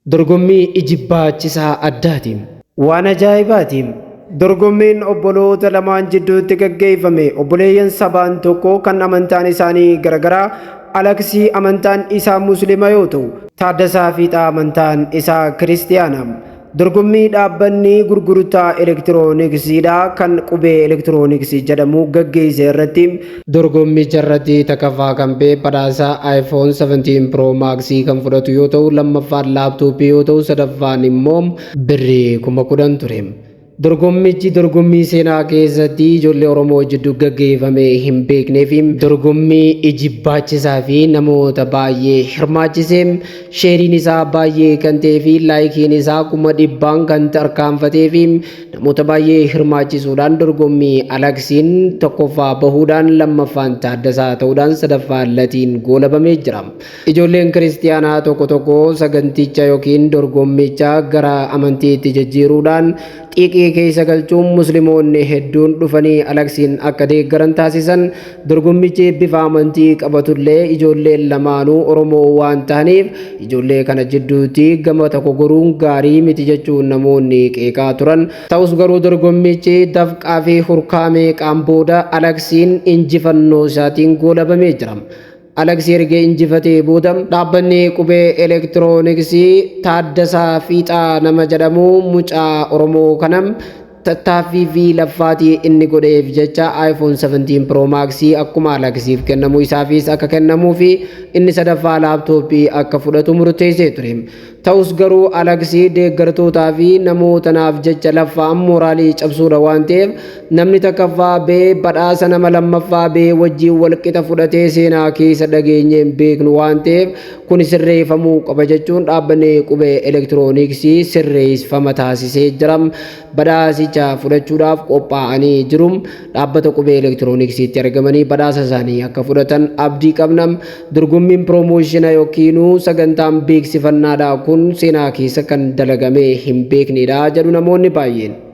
dorgommii ijibaachisaa addaatiin waan ajaa'ibaatiin dorgommiin obboloota lamaan jidduutti gaggeeffame obboleeyyan sabaan tokko kan amantaan isaanii garagaraa Alaksii amantaan isaa Musliima yoo ta'u Taaddasaa Fiixaa amantaan isaa Kiristiyaana. Dorgommii dhaabbanni gurgurtaa elektirooniksiidha kan qubee elektirooniksii jedhamu gaggeesse irratti dorgommicha irratti takaffaa kan ba'e badhaasa iPhone 17 Pro Max kan fudhatu yoo ta'u lammaffaan laaptooppii yoo ta'u sadaffaan immoo birrii 10,000 ture. Dorgommichi dorgommii seenaa keessatti ijoollee Oromoo jidduu gaggeeffame hin beeknee fi dorgommii ijibaachisaa fi namoota baay'ee hirmaachisee sheeriin isaa baay'ee kan ta'ee fi laayikiin isaa 100,000 kan tarkaanfatee fi namoota baay'ee hirmaachisuudhaan dorgommii Alaksiin tokkoffaa bahuudhaan lammaffaan Taaddasaa ta'uudhaan sadaffaan Latiin goolabamee jira. Ijoolleen kiristiyaanaa tokko tokko saganticha yookiin dorgommicha gara amantiitti jijjiiruudhaan xiiqii keessa galchuun musliimoonni hedduun dhufanii Alaksiin akka deeggaran taasisan dorgommichi bifa amantii qabatullee ijoolleen lamaanuu Oromoo waan ta'aniif ijoollee kana jidduutti gama tokko goruun gaarii miti jechuun namoonni qeeqaa turan. Ta'us garuu dorgommichi dafqaa fi hurkaamee qaan booda Alaksiin injifannoo isaatiin goolabamee jira. Alaksii erga injifatee booda dhaabbanni qubee elektirooniksii Taaddasaa Fiixaa nama jedhamu mucaa Oromoo kanam tattaaffii fi laffaatii inni godheef jecha iPhone 17 Pro Max akkuma Alaksiif kennamu isaafis akka kennamuu fi inni sadaffaa laaptooppii akka fudhatu murteessee ture. Ta'us garuu Alaksii deeggartootaa fi namoota naaf jecha laffaan mooraalii cabsuudha waan ta'eef namni takkaffaa ba'ee badhaasa nama lammaffaa ba'ee wajjin walqixa fudhatee seenaa keessa dhageenye hin beeknu waan ta'eef kun sirreeffamuu qaba jechuun dhaabbanni qubee elektirooniksii sirreeffama taasisee jira. Badhaasicha fudhachuudhaaf qophaa'anii jiru. Dhaabbata qubee elektirooniksiitti argamanii badhaasa isaanii akka fudhatan abdii qabna. Dorgommiin piroomooshinaa yookiin sagantaan beeksifannaadha kun seenaa keessa kan dalagamee hin beeknedha jedhu namoonni baay'een.